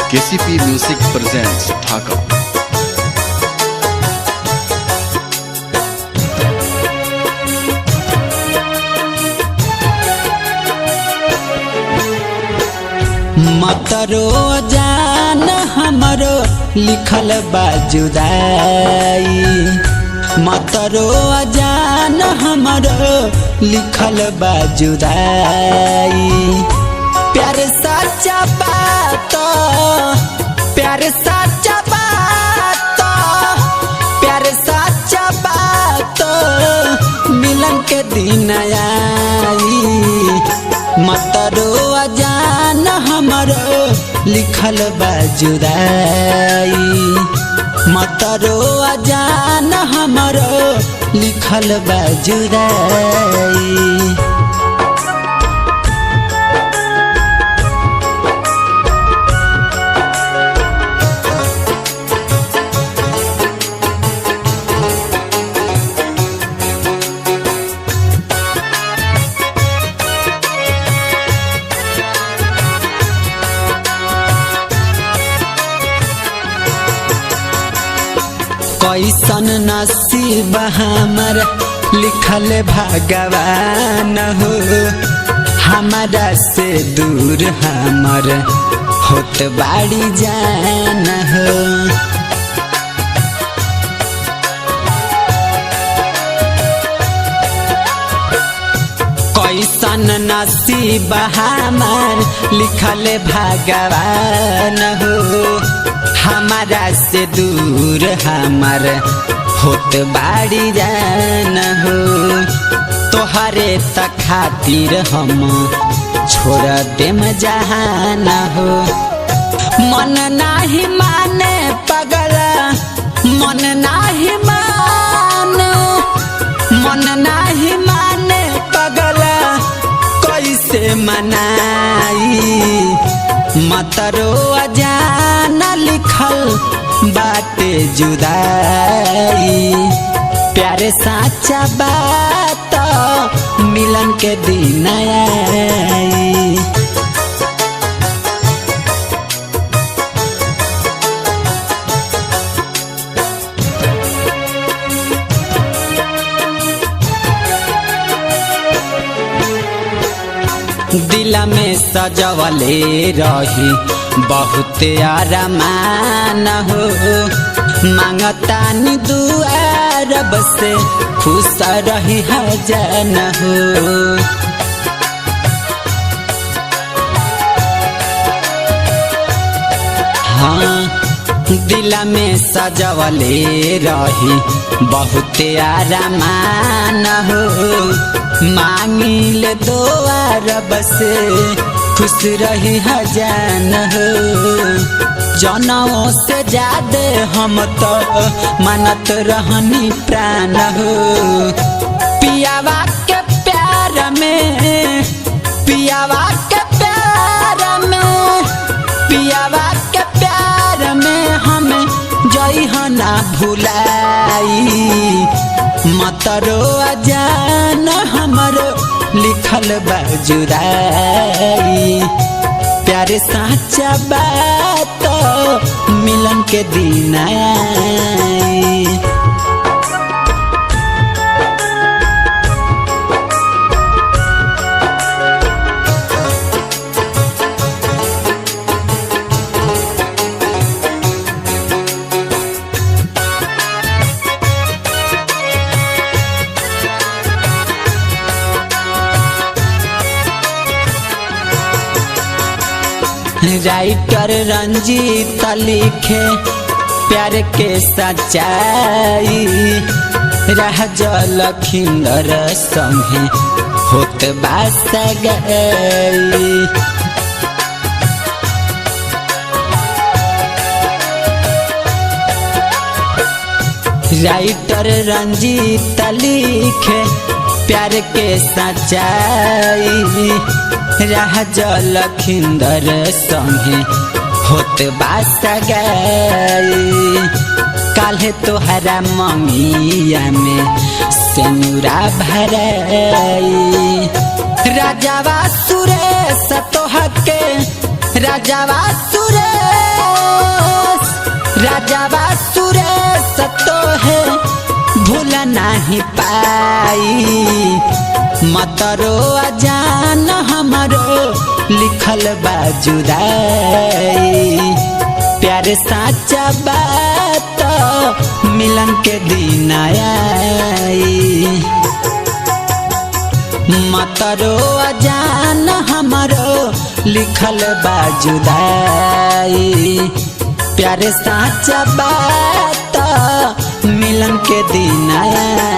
KCP Music presents Dhaka. मतरो जान हमरो लिखल बा जुदाई, मतरो जान हमरो लिखल बा जुदाई। प्यार सच्चा बात, प्यार सच्चा बात, प्यार सच्चा बात, मिलन के दिन आई। मतरो जान हमरो लिखल बा जुदाई, मतरो जान हमरो लिखल बा जुदाई। कैसन नसीब हमर लिखल भगवान हो, हमारा से दूर हमर होत बाड़ी जान हो। कैसन नसीब हमर लिखल भगवान हो, हमारा से दूर हमार होत बाड़ी जान हो। तोहरे त खातिर हम छोड़ देम जहान हो। मन नाही माने पगला, मन नाही माने, मन नाही माने पगला, कैसे मनाई। मतरो जान लिखल बाटे जुदाई। प्यार साचा बात, मिलन के दिन आई। दिल में सजवले रही बहुत अरमान हो, मांगतानी दुआ रब से खुश रही हजन हो। हाँ दिल में सजवले रही बहुत अरमान हो, मांगिल दुआ रब से खुश रही हजान हो। जनों से ज्यादा हम तो मानत रहनी प्राण हो। पियावा के प्यार में, पियावा के प्यार में, पियावा के प्यार में हमें जई ना भुलाई। मतरो जान हमरो लिखल बा जुदाई। प्यार साचा बात, मिलन के दिन आई। राइटर रंजीत लिखे प्यार के सच्चाई। रह लखिंदर संगे होत बास गई। राइटर रंजीत लिखे प्यार के सच्चाई। रह लखिंदर संगे होत बास गई। काल्हे तोहरा मंगिया में सेनुरा भराई। राजावा सुरेश तोहके, राजावा सुरेश पियावा सुरेश तो है भूल नहीं पाई मत रो अजान हमारो लिखल बा जुदाई प्यार साचा बात मिलन के दिन आई मत रो अजान हमारो लिखल बा जुदाई प्यार साचा बात मिलन के दिन आया।